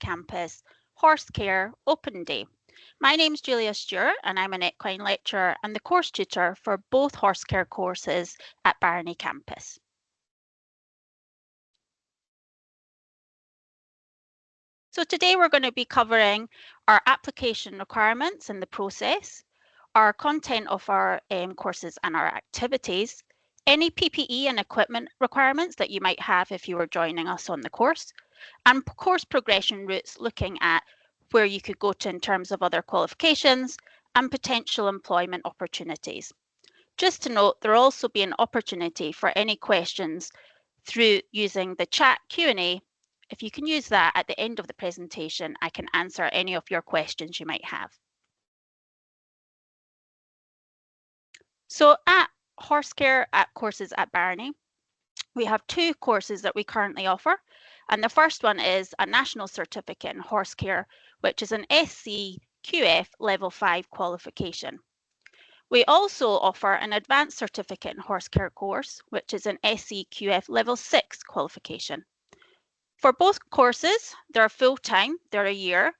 Campus Horse Care Open Day. My name's Julia Stewart and I'm an equine lecturer and the course tutor for both horse care courses at Barony Campus. So today we're going to be covering our application requirements and the process, our content of our courses and our activities, any PPE and equipment requirements that you might have if you were joining us on the course, and course progression routes looking at where you could go to in terms of other qualifications and potential employment opportunities. Just to note, there will also be an opportunity for any questions through using the chat Q&A. If you can use that at the end of the presentation, I can answer any of your questions you might have. So at Horse Care at courses at Barony, we have two courses that we currently offer. And the first one is a National Certificate in Horse Care, which is an SCQF Level 5 qualification. We also offer an Advanced Certificate in Horse Care course, which is an SCQF Level 6 qualification. For both courses, they're full-time, they're a year,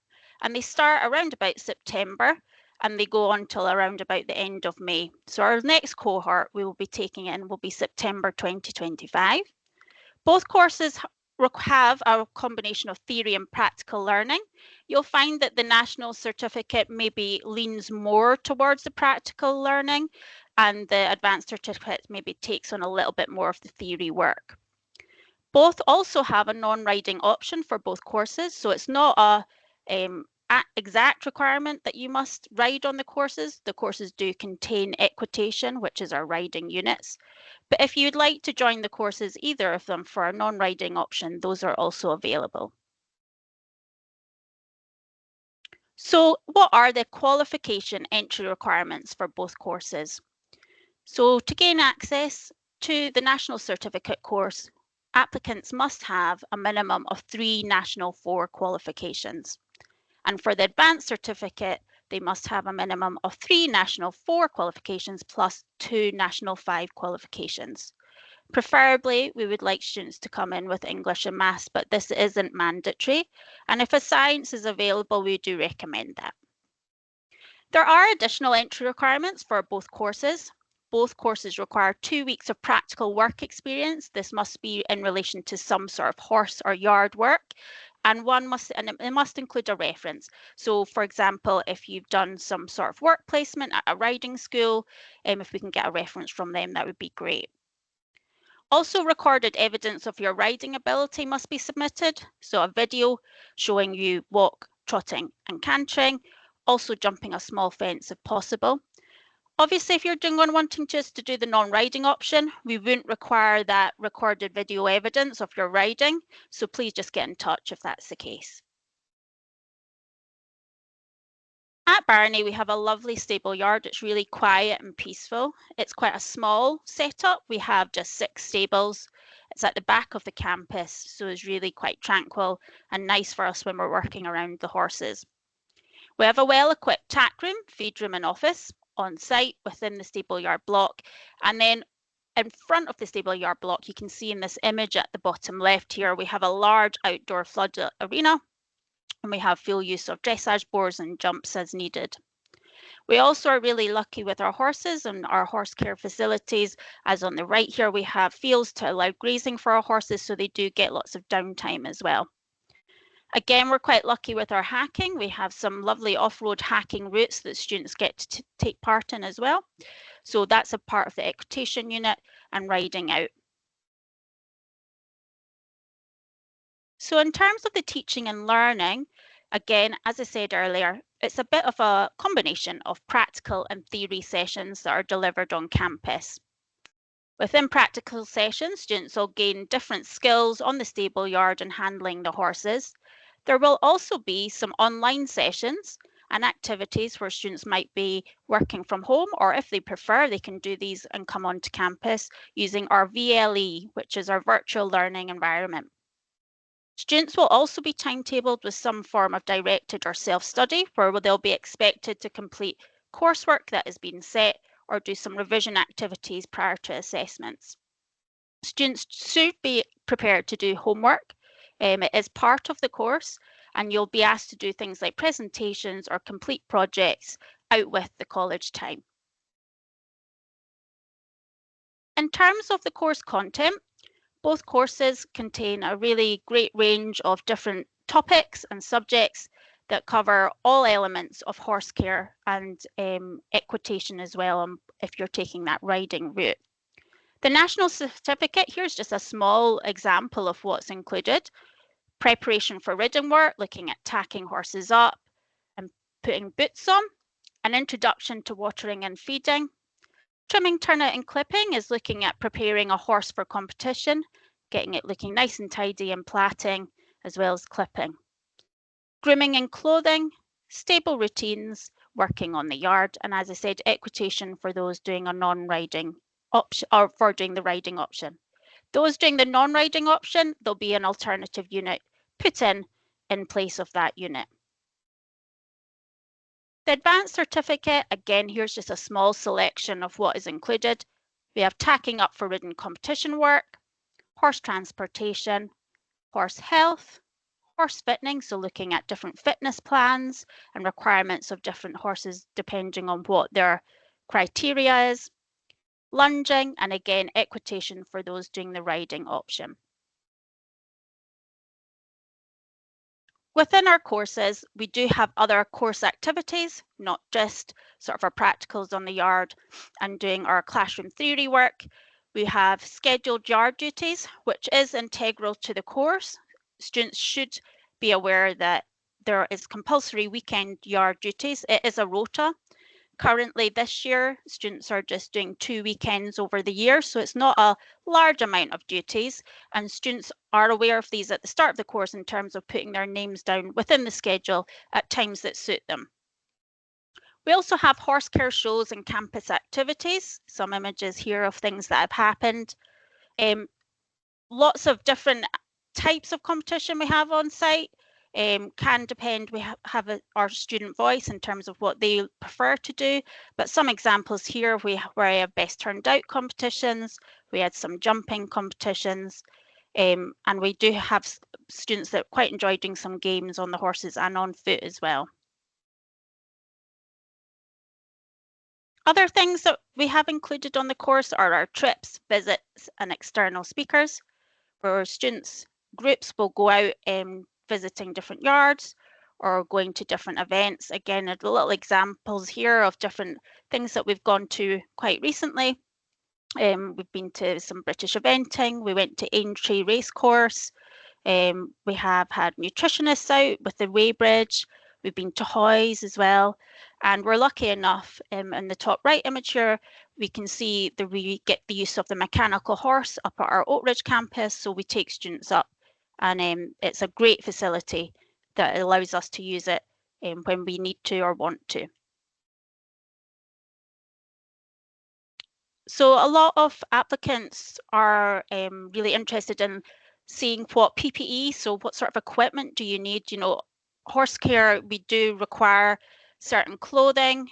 and they start around about September and they go on till around about the end of May. So our next cohort we will be taking in will be September 2025. Both courses have a combination of theory and practical learning. You'll find that the National Certificate maybe leans more towards the practical learning and the Advanced Certificate maybe takes on a little bit more of the theory work. Both also have a non-riding option for both courses, so it's not a exact requirement that you must ride on the courses. The courses do contain equitation, which is our riding units. But if you'd like to join the courses, either of them for a non-riding option, those are also available. So what are the qualification entry requirements for both courses? So to gain access to the National Certificate course, applicants must have a minimum of 3 National 4 qualifications. And for the Advanced Certificate, they must have a minimum of 3 National 4 qualifications plus 2 National 5 qualifications. Preferably, we would like students to come in with English and Maths, but this isn't mandatory. And if a science is available, we do recommend that. There are additional entry requirements for both courses. Both courses require 2 weeks of practical work experience. This must be in relation to some sort of horse or yard work. And it must include a reference. So for example, if you've done some sort of work placement at a riding school, if we can get a reference from them, that would be great. Also, recorded evidence of your riding ability must be submitted. So a video showing you walk, trotting and cantering, also jumping a small fence if possible. Obviously, if you're wanting just to do the non-riding option, we wouldn't require that recorded video evidence of your riding, so please just get in touch if that's the case. At Barony, we have a lovely stable yard. It's really quiet and peaceful. It's quite a small setup. We have just 6 stables. It's at the back of the campus, so it's really quite tranquil and nice for us when we're working around the horses. We have a well-equipped tack room, feed room and office on site within the stable yard block. And then in front of the stable yard block, you can see in this image at the bottom left here, we have a large outdoor flood arena and we have full use of dressage boards and jumps as needed. We also are really lucky with our horses and our horse care facilities, as on the right here, we have fields to allow grazing for our horses, so they do get lots of downtime as well. Again, we're quite lucky with our hacking. We have some lovely off-road hacking routes that students get to take part in as well. So that's a part of the equitation unit and riding out. So in terms of the teaching and learning, again, as I said earlier, it's a bit of a combination of practical and theory sessions that are delivered on campus. Within practical sessions, students will gain different skills on the stable yard and handling the horses. There will also be some online sessions and activities where students might be working from home, or if they prefer, they can do these and come onto campus using our VLE, which is our virtual learning environment. Students will also be timetabled with some form of directed or self-study, where they'll be expected to complete coursework that has been set or do some revision activities prior to assessments. Students should be prepared to do homework. It is part of the course, and you'll be asked to do things like presentations or complete projects out with the college time. In terms of the course content, both courses contain a really great range of different topics and subjects that cover all elements of horse care and equitation as well, if you're taking that riding route. The national certificate, here's just a small example of what's included. Preparation for riding work, looking at tacking horses up and putting boots on. An introduction to watering and feeding. Trimming, turnout and clipping is looking at preparing a horse for competition, getting it looking nice and tidy and plaiting, as well as clipping. Grooming and clothing, stable routines, working on the yard, and as I said, equitation for those doing a non-riding option or for doing the riding option. Those doing the non-riding option, there'll be an alternative unit put in place of that unit. The advanced certificate, again, here's just a small selection of what is included. We have tacking up for ridden competition work, horse transportation, horse health, horse fitting, so looking at different fitness plans and requirements of different horses depending on what their criteria is, lunging, and again, equitation for those doing the riding option. Within our courses, we do have other course activities, not just sort of our practicals on the yard and doing our classroom theory work. We have scheduled yard duties, which is integral to the course. Students should be aware that there is compulsory weekend yard duties. It is a rota. Currently this year, students are just doing 2 weekends over the year, so it's not a large amount of duties, and students are aware of these at the start of the course in terms of putting their names down within the schedule at times that suit them. We also have horse care shows and campus activities, some images here of things that have happened. Lots of different types of competition we have on site. Can depend, we have our student voice in terms of what they prefer to do, but some examples here where I have best turned out competitions, we had some jumping competitions, and we do have students that quite enjoy doing some games on the horses and on foot as well. Other things that we have included on the course are our trips, visits and external speakers, where students groups will go out visiting different yards or going to different events. Again, the little examples here of different things that we've gone to quite recently. We've been to some British eventing, we went to Aintree Racecourse, we have had nutritionists out with the weighbridge, we've been to Hoys as well, and we're lucky enough in the top right image here, we can see that we get the use of the mechanical horse up at our Oakridge campus, so we take students up, and it's a great facility that allows us to use it when we need to or want to. So a lot of applicants are really interested in seeing what PPE, so what sort of equipment do you need? You know, horse care, we do require certain clothing,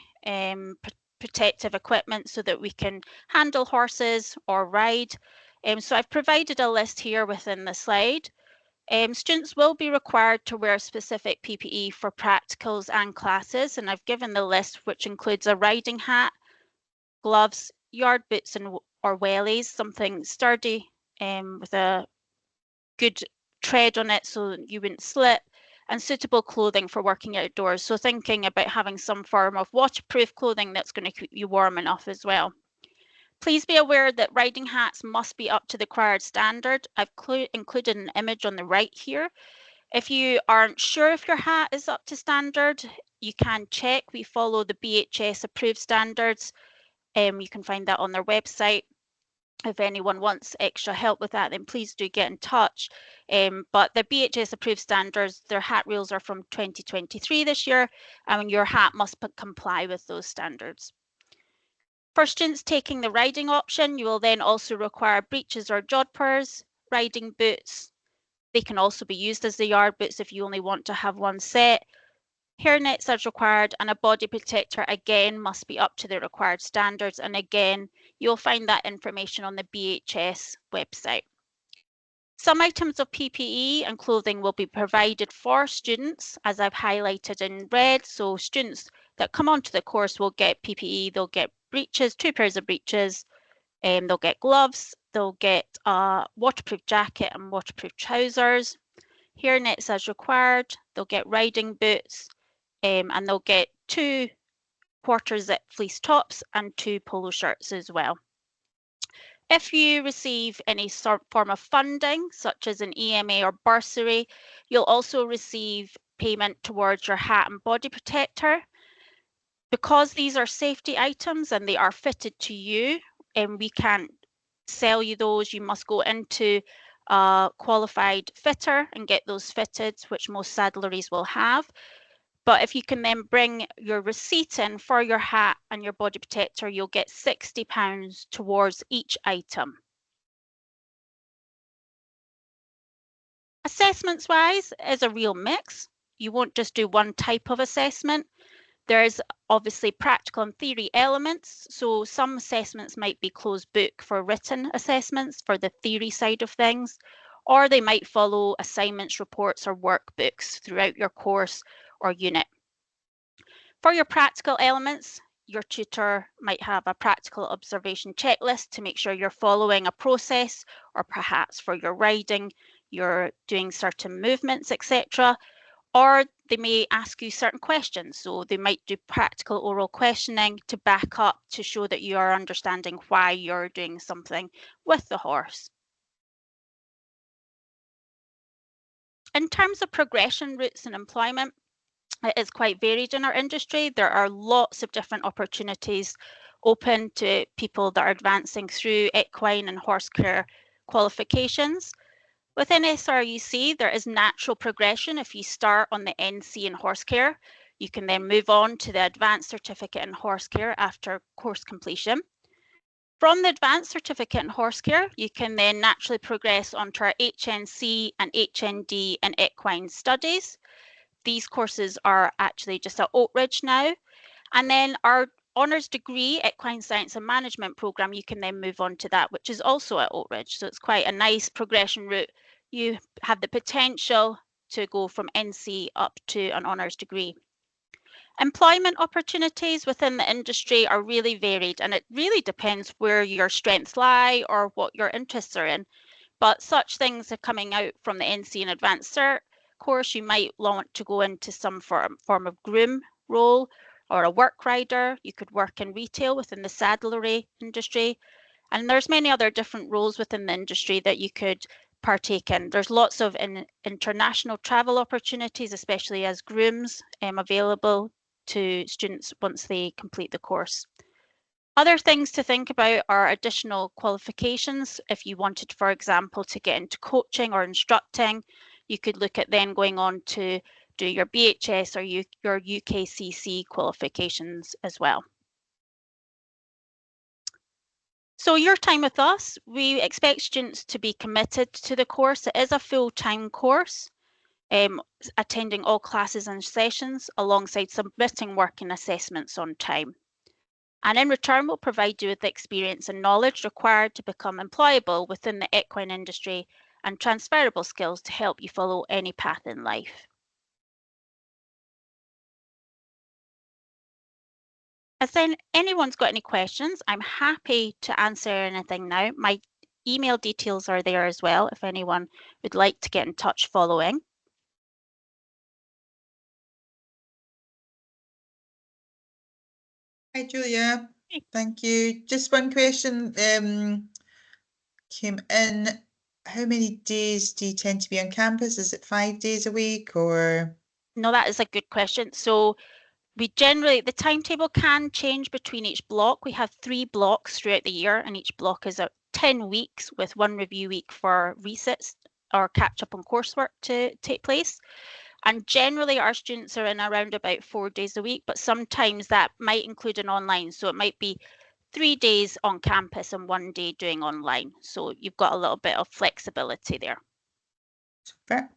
protective equipment so that we can handle horses or ride. So I've provided a list here within the slide. Students will be required to wear specific PPE for practicals and classes, and I've given the list, which includes a riding hat, gloves, yard boots or wellies, something sturdy with a good tread on it so you wouldn't slip, and suitable clothing for working outdoors. So thinking about having some form of waterproof clothing that's going to keep you warm enough as well. Please be aware that riding hats must be up to the required standard. I've included an image on the right here. If you aren't sure if your hat is up to standard, you can check. We follow the BHS approved standards. You can find that on their website. If anyone wants extra help with that, then please do get in touch. But the BHS approved standards, their hat rules are from 2023 this year, and your hat must comply with those standards. For students taking the riding option, you will then also require breeches or jodhpurs, riding boots. They can also be used as the yard boots if you only want to have one set. Hairnets as required, and a body protector again must be up to the required standards, and again you'll find that information on the BHS website. Some items of PPE and clothing will be provided for students, as I've highlighted in red. So students that come onto the course will get PPE, they'll get breeches, 2 pairs of breeches, they'll get gloves, they'll get a waterproof jacket and waterproof trousers, hairnets as required, they'll get riding boots, and they'll get 2 quarter-zip fleece tops and 2 polo shirts as well. If you receive any form of funding, such as an EMA or bursary, you'll also receive payment towards your hat and body protector. Because these are safety items and they are fitted to you, and we can't sell you those, you must go into a qualified fitter and get those fitted, which most saddleries will have. But if you can then bring your receipt in for your hat and your body protector, you'll get £60 towards each item. Assessments wise is a real mix. You won't just do one type of assessment. There's obviously practical and theory elements. So some assessments might be closed book for written assessments for the theory side of things, or they might follow assignments, reports, or workbooks throughout your course or unit. For your practical elements, your tutor might have a practical observation checklist to make sure you're following a process, or perhaps for your riding, you're doing certain movements, etc. Or they may ask you certain questions. So they might do practical oral questioning to back up to show that you are understanding why you're doing something with the horse. In terms of progression routes and employment, it is quite varied in our industry. There are lots of different opportunities open to people that are advancing through equine and horse care qualifications. Within SRUC, there is natural progression. If you start on the NC in horse care, you can then move on to the advanced certificate in horse care after course completion. From the advanced certificate in horse care, you can then naturally progress onto our HNC and HND in equine studies. These courses are actually just at Oakridge now. And then our honours degree, Equine Science and Management programme, you can then move on to that, which is also at Oakridge. So it's quite a nice progression route. You have the potential to go from NC up to an honours degree. Employment opportunities within the industry are really varied, and it really depends where your strengths lie or what your interests are in. But such things are coming out from the NC and Advanced Cert course. You might want to go into some form of groom role or a work rider. You could work in retail within the saddlery industry. And there's many other different roles within the industry that you could partake in. There's lots of international travel opportunities, especially as grooms, available to students once they complete the course. Other things to think about are additional qualifications. If you wanted, for example, to get into coaching or instructing, you could look at then going on to do your BHS or your UKCC qualifications as well. So your time with us, we expect students to be committed to the course. It is a full-time course, attending all classes and sessions alongside submitting work and assessments on time. And in return, we'll provide you with the experience and knowledge required to become employable within the equine industry and transferable skills to help you follow any path in life. As then anyone's got any questions, I'm happy to answer anything now. My email details are there as well if anyone would like to get in touch following. Hi, Julia. Thank you. Just one question came in. How many days do you tend to be on campus? Is it 5 days a week or? No, that is a good question. So we generally, the timetable can change between each block. We have 3 blocks throughout the year, and each block is at 10 weeks with 1 review week for resits or catch up on coursework to take place. And generally our students are in around about 4 days a week, but sometimes that might include an online. So it might be 3 days on campus and 1 day doing online. So you've got a little bit of flexibility there. Super.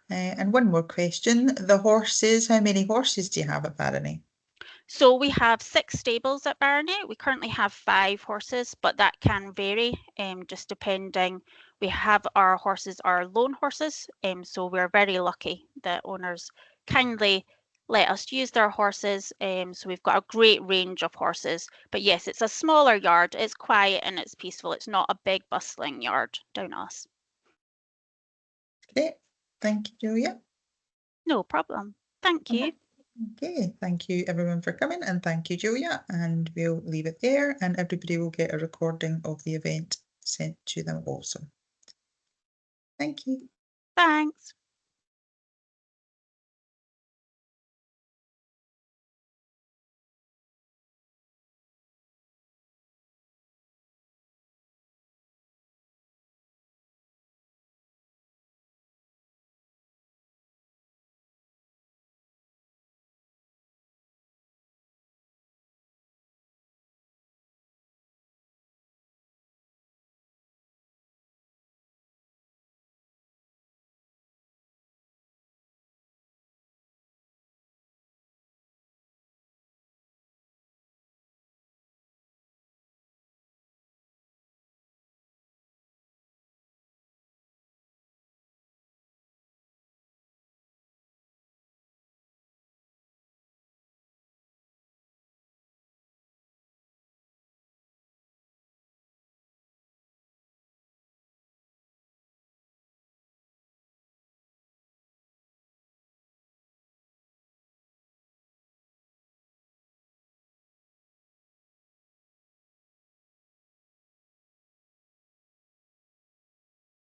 And one more question. The horses, how many horses do you have at Barony? So we have 6 stables at Barony. We currently have 5 horses, but that can vary just depending We have our horses are loan horses, so we're very lucky that owners kindly let us use their horses. So we've got a great range of horses. But yes, it's a smaller yard. It's quiet and it's peaceful. It's not a big bustling yard down us. Great. Thank you, Julia. No problem. Thank you. Okay, thank you everyone for coming, and thank you, Julia, and we'll leave it there, and everybody will get a recording of the event sent to them also. Thank you. Thanks.